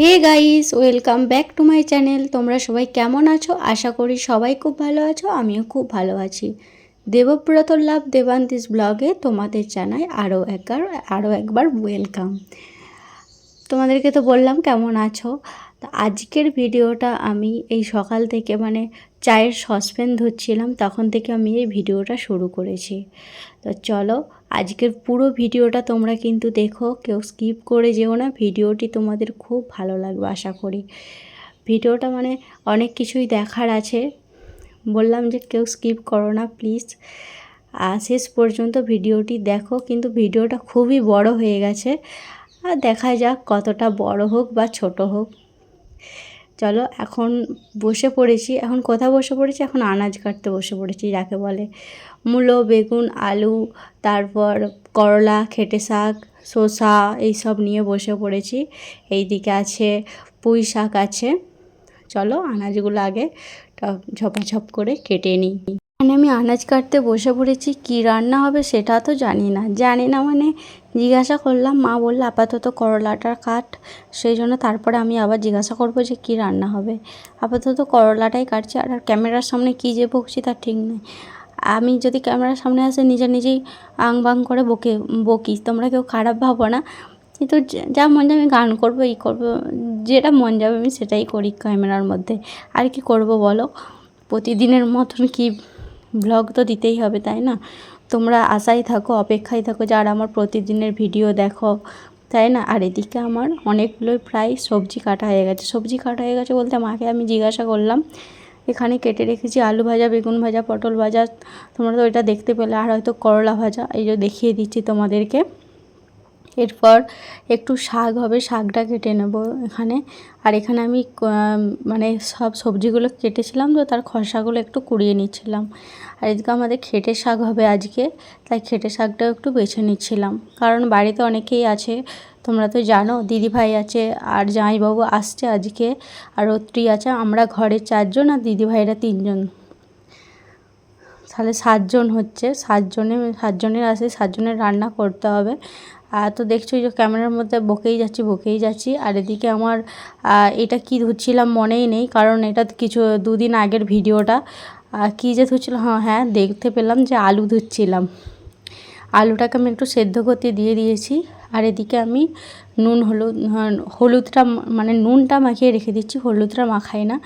Hey guys, welcome back to my channel. তোমরা সবাই কেমন আছো? আশা করি সবাই খুব ভালো আছো। আমিও খুব ভালো আছি। দেবব্রত লাভ দেবান্তিস ব্লগে তোমাদের জানাই আরও একবার ওয়েলকাম। তোমাদেরকে তো বললাম কেমন আছো। তো আজকের ভিডিওটা আমি এই সকাল থেকে চায়ের সসপ্যান ধুচ্ছিলাম, তখন থেকে আমি এই ভিডিওটা শুরু করেছি। তো চলো আজকের পুরো ভিডিওটা তোমরা কিন্তু দেখো, কেউ স্কিপ করে যেও না। ভিডিওটি তোমাদের খুব ভালো লাগবে আশা করি। ভিডিওটা অনেক কিছুই দেখার আছে, বললাম যে কেউ স্কিপ করো না প্লিজ, শেষ পর্যন্ত ভিডিওটি দেখো। কিন্তু ভিডিওটা খুবই বড় হয়ে গেছে, আর দেখা যাক কতটা বড় হোক বা ছোট হোক। চলো এখন বসে পড়েছি। এখন কোথায় বসে পড়েছি? এখন আনাজ কাটতে বসে পড়েছি, যাকে বলে মূলো, বেগুন, আলু, তারপর করলা, খেটে শাক, শসা এইসব নিয়ে বসে পড়েছি। এইদিকে আছে পুঁই শাক আছে। চলো আনাজগুলো আগে ঝপাঝপ করে কেটে নিই। আমি আনাজ কাটতে বসে পড়েছি। কি রান্না হবে সেটা তো জানি না জিজ্ঞাসা করলাম। মা বললো আপাতত করলাটা কাট। সেই জন্য তারপরে আমি আবার জিজ্ঞাসা করবো যে কি রান্না হবে। আপাতত করলাটাই কাটছি। আর ক্যামেরার সামনে কী যে বকছি তার ঠিক নেই। আমি যদি ক্যামেরার সামনে আসে নিজেই আং বাং করে বকি। তোমরা কেউ খারাপ ভাবো না, কিন্তু যা মন যাবে আমি গান করবো, করবো, যেটা মন যাবে আমি সেটাই করি ক্যামেরার মধ্যে। আর কি করব বলো, প্রতিদিনের মতন কি ব্লগ তো দিতেই হবে, তাই না? তোমরা আশায় থাকো, অপেক্ষায় থাকো, যারা আমার প্রতিদিনের ভিডিও দেখো, তাই না? আর এদিকে আমার অনেকগুলোই প্রায় সবজি কাটা হয়ে গেছে বলতে মাকে আমি জিজ্ঞাসা করলাম। এখানে কেটে রেখেছি আলু ভাজা, বেগুন ভাজা, পটল ভাজা, তোমরা তো ওইটা দেখতে পেলে। আর হয়তো করলা ভাজা, এই যে দেখিয়ে দিচ্ছি তোমাদেরকে। এরপর একটু শাক হবে, শাকটা কেটে নেব এখানে। আর এখানে আমি সব সবজিগুলো কেটেছিলাম, তো তার খোসাগুলো একটু কুড়িয়ে নিচ্ছিলাম। আর এদিকে আমাদের খেটে শাক হবে আজকে, তাই খেটে শাকটাও একটু বেছে নিচ্ছিলাম। কারণ বাড়িতে অনেকেই আছে, তোমরা তো জানো, দিদিভাই আছে আর জামাইবাবু আসছে আজকে, আর অত্রি আছে। আমরা ঘরে 4 জন আর দিদিভাইরা 3 জন, তাহলে 7 জন হচ্ছে। 7 জনের আসে, 7 জনের রান্না করতে হবে। তো দেখছো যে ক্যামেরার মধ্যে বকেই যাচ্ছি। আর এদিকে আমার এটা কি ধুচ্ছিলাম মনেই নেই, কারণ এটা কিছু 2 দিন আগের ভিডিওটা। কী যে ধুচ্ছিলাম, হ্যাঁ দেখতে পেলাম যে আলু ধুচ্ছিলাম। আলুটাকে আমি একটু সেদ্ধ করতে দিয়ে দিয়েছি। আর এদিকে আমি হলুদটা নুনটা মাখিয়ে রেখে দিচ্ছি, হলুদটা মাখাই না।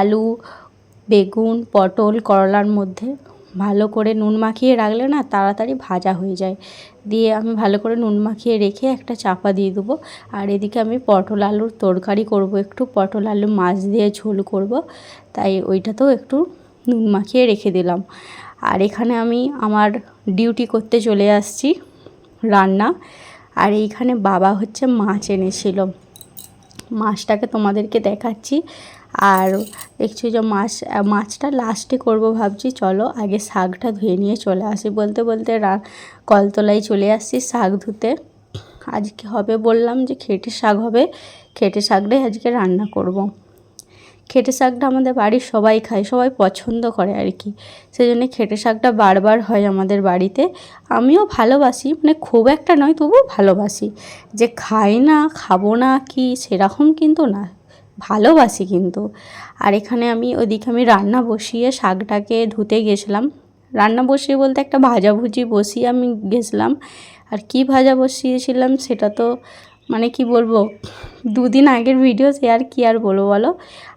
আলু, বেগুন, পটল, করলার মধ্যে ভালো করে নুন মাখিয়ে রাখলে না তাড়াতাড়ি ভাজা হয়ে যায়। দিয়ে আমি ভালো করে নুন মাখিয়ে রেখে একটা চাপা দিয়ে দেবো। আর এদিকে আমি পটল আলুর তরকারি করব, একটু পটল আলু মাছ দিয়ে ঝোল করব, তাই ওইটাতেও একটু নুন মাখিয়ে রেখে দিলাম। আর এখানে আমি আমার ডিউটি করতে চলে আসছি, রান্না। আর এইখানে বাবা হচ্ছে মাছ এনেছিল, মাছটাকে তোমাদেরকে দেখাচ্ছি। আর দেখছি যে মাছটা লাস্টে করব ভাবছি। চলো আগে শাকটা ধুয়ে নিয়ে চলে আসি। বলতে কলতলায় চলে আসছি শাক ধুতে। আজকে হবে বললাম যে খেটে শাক হবে, খেটে শাকটাই আজকে রান্না করব। খেটে শাকটা আমাদের বাড়ির সবাই খায়, সবাই পছন্দ করে আর কি। সেই জন্য খেটে শাকটা বারবার হয় আমাদের বাড়িতে। আমিও ভালোবাসি, খুব একটা নয়, তবুও ভালোবাসি। যে খাই না, খাবো না কি সেরকম কিন্তু না, ভালোবাসি কিন্তু। আর এখানে ওইদিকে আমি রান্না বসিয়ে শাকটাকে ধুতে গেছিলাম। রান্না বসিয়ে বলতে একটা ভাজাভুজি বসিয়ে আমি গেছিলাম। আর কি ভাজা বসিয়েছিলাম সেটা তো কি বলবো, 2 দিন আগের ভিডিও, সে আর কি আর বলবো বলো।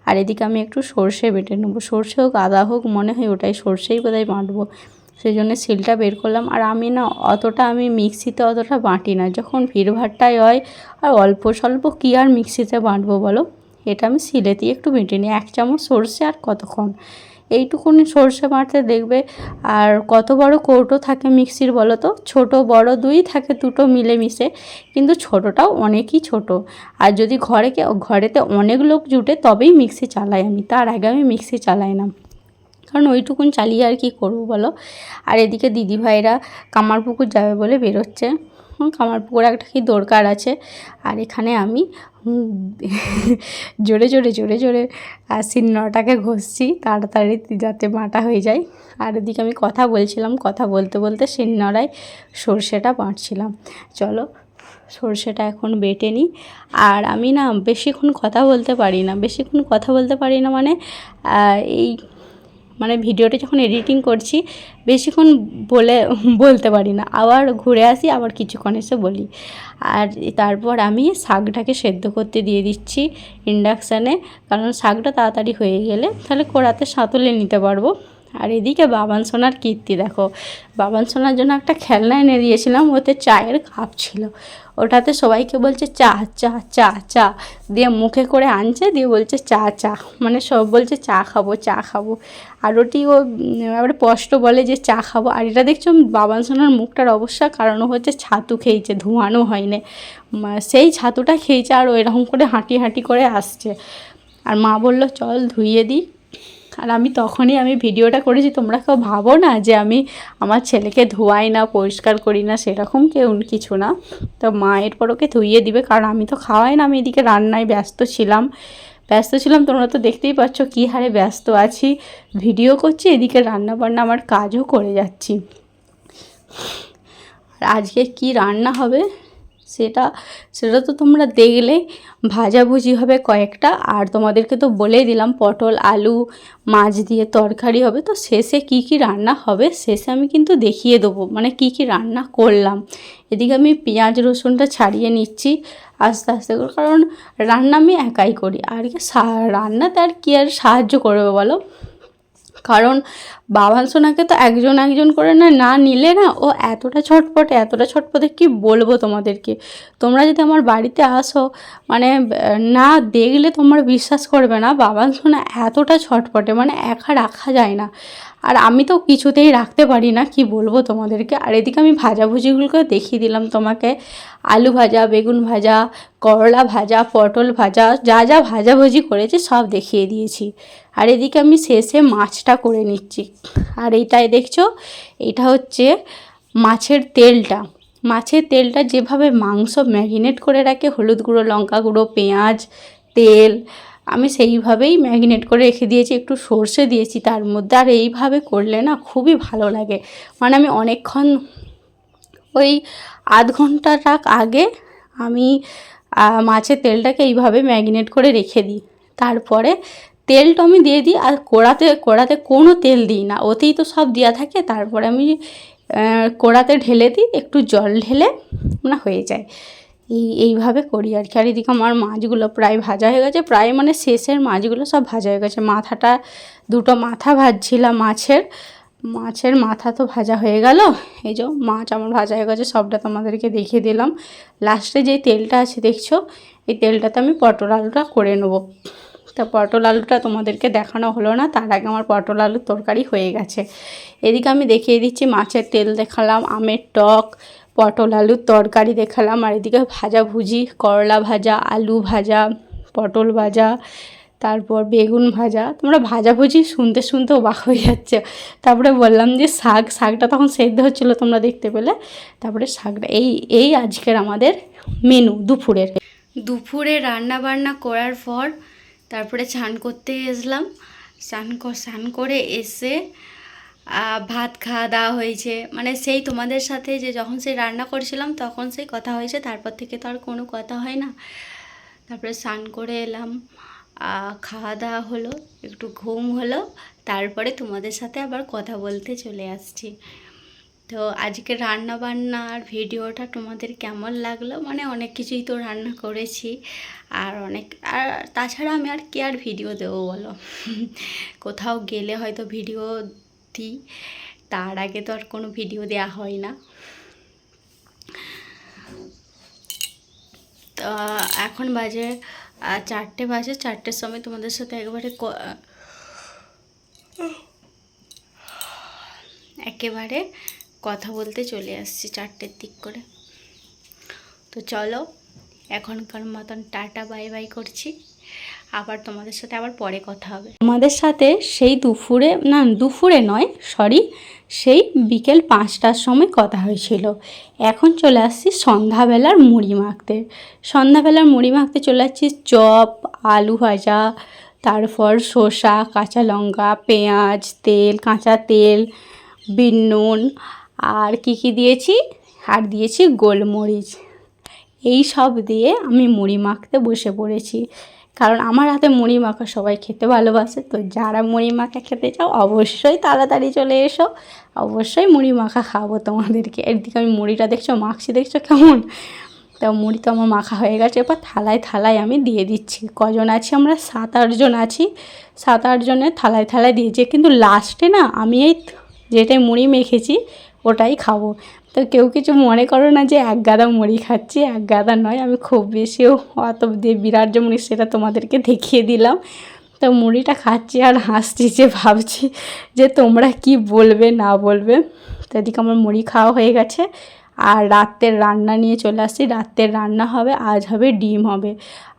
আর এদিকে আমি একটু সর্ষে বেটে নেবো, সর্ষে হোক আদা হোক, মনে হয় ওটাই সর্ষেই বোধহয় বাটবো। সেই জন্য শিলটা বের করলাম। আর আমি মিক্সিতে অতটা বাটি না, যখন ভিড়ভাট্টায় হয় আর অল্প স্বল্প কী আর মিক্সিতে বাটবো বলো। এটা আমি শিলেতেই একটু বেটে নিই। 1 চামচ সর্ষে আর কতক্ষণ, এইটুকুনি সর্ষে বাটতে দেখবে। আর কত বড় কৌটো থাকে মিক্সির বলো তো? ছোট বড় দুই থাকে, দুটো মিলেমিশে, কিন্তু ছোটোটাও অনেকই ছোট। আর যদি ঘরেতে অনেক লোক জুটে তবেই মিক্সি চালাই আমি, তার আগে আমি মিক্সি চালাই না, কারণ ওইটুকুন চালিয়ে আর কি করবো বলো। আর এদিকে দিদিভাইরা কামারপুকুর যাবে বলে বেরোচ্ছে। কামারপুকুরে একটা কি দরকার আছে। আর এখানে আমি জোরে শিলনোড়াটাকে ঘষছি তাড়াতাড়ি যাতে বাটা হয়ে যায়। আর এদিকে আমি কথা বলছিলাম, কথা বলতে বলতে শিলনোড়ায় সর্ষেটা বাটছিলাম। চলো সর্ষেটা এখন বেটে নিই। আর আমি না বেশিক্ষণ কথা বলতে পারি না, মানে এই মানে ভিডিওটা যখন এডিটিং করছি বেশিক্ষণ বলতে পারি না, আবার ঘুরে আসি, আবার কিছুক্ষণ এসে বলি। আর তারপর আমি শাকটাকে সেদ্ধ করতে দিয়ে দিচ্ছি ইন্ডাকশানে, কারণ শাকটা তাড়াতাড়ি হয়ে গেলে তাহলে কড়াতে সাঁতলে নিতে পারবো। আর এদিকে বাবান সোনার কীর্তি দেখো, বাবান সোনার জন্য একটা খেলনা এনে দিয়েছিলাম, ওতে চায়ের কাপ ছিল, ওটাতে সবাইকে বলছে চা চা চা চা, দিয়ে মুখে করে আনছে, দিয়ে বলছে চা চা, মানে সব বলছে চা খাবো চা খাবো। আর ওটি ও এবারে স্পষ্ট বলে যে চা খাবো। আর এটা দেখছো বাবান সোনার মুখটার অবস্থা, কারণ হচ্ছে ছাতু খেয়েছে, ধোঁয়ানো হয়নি, সেই ছাতুটা খেয়েছে, আর এরকম করে হাঁটি হাঁটি করে আসছে। আর মা বলল চল ধুইয়ে দিই। আর আমি তখনই ভিডিওটা করেছি, তোমরা কেউ ভাবো না যে আমি আমার ছেলেকে ধোয়াই না, পরিষ্কার করি না, সেরকম কেউ কিছু না। তো মা এরপর ওকে ধুইয়ে দিবে, কারণ আমি তো খাওয়াই না, আমি এদিকে রান্নায় ব্যস্ত ছিলাম। তোমরা তো দেখতেই পাচ্ছ কী হারে ব্যস্ত আছি, ভিডিও করছি, এদিকে রান্না বান্না আমার কাজও করে যাচ্ছি। আর আজকে কি রান্না হবে সেটা তো তোমরা দেখলে, ভাজাভুজি হবে কয়েকটা, আর তোমাদেরকে তো বলেই দিলাম পটল আলু মাছ দিয়ে তরকারি হবে। তো শেষে কি কি রান্না হবে শেষে আমি কিন্তু দেখিয়ে দেবো, মানে কি কি রান্না করলাম। এদিকে আমি পেঁয়াজ রসুনটা ছাড়িয়ে নিচ্ছি আস্তে আস্তে করে, কারণ রান্না আমি একাই করি, আর কি রান্নাতে আর কি আর সাহায্য করবে বলো, কারণ বাবান সোনাকে তো একজন করে না নিলে না, ও এতটা ছটপটে কি বলবো তোমাদেরকে। তোমরা যদি আমার বাড়িতে আসো, মানে না দেখলে তোমরা বিশ্বাস করবে না, বাবান সোনা এতটা ছটপটে, মানে একা রাখা যায় না। আর আমি তো কিছুতেই রাখতে পারি না, কি বলবো তোমাদেরকে। আর এদিকে আমি ভাজাভুজিগুলোকে দেখিয়ে দিলাম তোমাকে, আলু ভাজা, বেগুন ভাজা, করলা ভাজা, পটল ভাজা, যা যা ভাজাভুজি করেছি সব দেখিয়ে দিয়েছি। আর এদিকে আমি শেষে মাছটা করে নিচ্ছি। আর এইটাই দেখছো, এটা হচ্ছে মাছের তেলটা যেভাবে মাংস ম্যারিনেট করে রাখে, হলুদ গুঁড়ো, লঙ্কা গুঁড়ো, পেঁয়াজ, তেল, আমি সেইভাবেই ম্যারিনেট করে রেখে দিয়েছি, একটু সর্ষে দিয়েছি তার মধ্যে। আর এইভাবে করলে না খুবই ভালো লাগে, মানে আমি অনেকক্ষণ ওই আধ ঘন্টা আগে আমি মাছের তেলটাকে এইভাবে ম্যারিনেট করে রেখে দিই। তারপরে তেলটা আমি দিয়ে দিই, আর কড়াতে কোনো তেল দিই না, ওতেই তো সব দেওয়া থাকে। তারপরে আমি কড়াতে ঢেলে দিই, একটু জল ঢেলে মানে হয়ে যায়। এইভাবে করি আর কি। আর এদিকে আমার মাছগুলো প্রায় ভাজা হয়ে গেছে, প্রায় মানে শেষের মাছগুলো সব ভাজা হয়ে গেছে। দুটো মাথা ভাজছিলাম মাছের মাথা তো ভাজা হয়ে গেল। এই যে মাছ আমার ভাজা হয়ে গেছে, সবটা তোমাদেরকে দেখিয়ে দিলাম। লাস্টে যেই তেলটা আছে দেখছো, এই তেলটাতে আমি পটল আলুটা করে নেবো। তা পটল আলুটা তোমাদেরকে দেখানো হলো না, তার আগে আমার পটল আলুর তরকারি হয়ে গেছে। এদিকে আমি দেখিয়ে দিচ্ছি, মাছের তেল দেখালাম, আমের টক, পটল আলুর তরকারি দেখালাম। আর এদিকে ভাজাভুজি, করলা ভাজা, আলু ভাজা, পটল ভাজা, তারপর বেগুন ভাজা। তোমরা ভাজাভুজি শুনতে অবাক হয়ে যাচ্ছে। তারপরে বললাম যে শাকটা তখন সেদ্ধ হচ্ছিলো, তোমরা দেখতে পেলে। তারপরে শাকটা এই আজকের আমাদের মেনু দুপুরে রান্না বান্না করার পর তারপরে স্নান করতে এসলাম। স্নান করে এসে ভাত খাওয়া দাওয়া হয়েছে, মানে সেই তোমাদের সাথে যে যখন সেই রান্না করেছিলাম তখন সেই কথা হয়েছে, তারপর থেকে তো আর কোনো কথা হয় না। তারপরে স্নান করে এলাম, খাওয়া দাওয়া হলো, একটু ঘুম হলো, তারপরে তোমাদের সাথে আবার কথা বলতে চলে আসছি। তো আজকে রান্না বান্নার ভিডিওটা তোমাদের কেমন লাগলো, মানে অনেক কিছুই তো রান্না করেছি, আর তাছাড়া আমি আর কি আর ভিডিও দেবো বলো। কোথাও গেলে হয়তো ভিডিও দিই, তার আগে তো আর কোনো ভিডিও দেওয়া হয় না। তো এখন বাজে 4টে বাজে, 4টের সময় তোমাদের সাথে একেবারে কথা বলতে চলে আসছি 4টের দিক করে। তো চলো এখনকার মতন টাটা বাই বাই করছি, আবার তোমাদের সাথে আবার পরে কথা হবে। তোমাদের সাথে সেই দুপুরে নয় সেই বিকেল 5টার সময় কথা হয়েছিল। এখন চলে আসছি সন্ধ্যাবেলার মুড়ি মাখতে চলে আসছি। চপ, আলু ভাজা, তারপর শসা, কাঁচা লঙ্কা, পেঁয়াজ, কাঁচা তেল, বিট নুন, আর কি দিয়েছি, আর দিয়েছি গোলমরিচ। এই সব দিয়ে আমি মুড়ি মাখতে বসে পড়েছি, কারণ আমার হাতে মুড়ি মাখা সবাই খেতে ভালোবাসে। তো যারা মুড়ি মাখা খেতে চাও অবশ্যই তাড়াতাড়ি চলে এসো, অবশ্যই মুড়ি মাখা খাবো তোমাদেরকে। এদিকে আমি মুড়িটা দেখছো মাখছি, দেখছো কেমন। তো মুড়ি তো আমার মাখা হয়ে গেছে, এবার থালায় থালায় আমি দিয়ে দিচ্ছি। কজন আছি আমরা? 7-8 জন আছি। 7-8 জনের থালায় থালায় দিয়েছি, কিন্তু লাস্টে না আমি এই যেটাই মুড়ি মেখেছি ওটাই খাবো। তো কেউ কিছু মনে করো না যে এক গাদা মুড়ি খাচ্ছি, এক গাদা নয়, আমি খুব বেশিও অত দিয়ে বিরাট যে মুড়ি সেটা তোমাদেরকে দেখিয়ে দিলাম। তো মুড়িটা খাচ্ছি আর হাসছি, যে ভাবছি যে তোমরা কি বলবে না বলবে। তো এদিকে আমার মুড়ি খাওয়া হয়ে গেছে, আর রাতের রান্না নিয়ে চলে আসছি। রাতের রান্না হবে, আজ হবে ডিম হবে।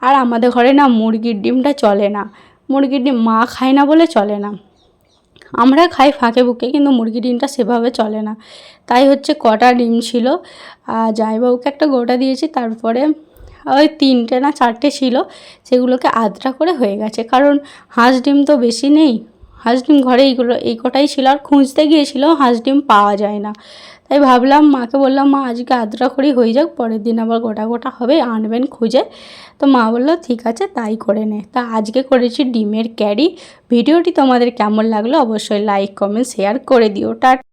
আর আমাদের ঘরে না মুরগির ডিমটা চলে না, মুরগির ডিম মা খায় না বলে চলে না, আমরা খাই ফাঁকে বুকে, কিন্তু মুরগির ডিমটা সেভাবে চলে না। তাই হচ্ছে কটা ডিম ছিল, জামাইবাবুকে একটা গোটা দিয়েছি, তারপরে ওই 3টে না 4টে ছিল, সেগুলোকে আধটা করে হয়ে গেছে। কারণ হাঁস ডিম তো বেশি নেই, হাঁস ডিম ঘরে এই কটাই ছিল, আর খুঁজতে গিয়েছিল হাঁস ডিম পাওয়া যায় না। তাই ভাবলাম, মাকে বললাম মা আজকে আধটা করেই হয়ে যাক, পরের দিন আবার গোটা গোটা হবে, আনবেন খুঁজে। তো মা বললো ঠিক আছে তাই করে নে। তা আজকে করেছি ডিমের ক্যারি। ভিডিওটি তোমাদের কেমন লাগলো অবশ্যই লাইক কমেন্ট শেয়ার করে দিও।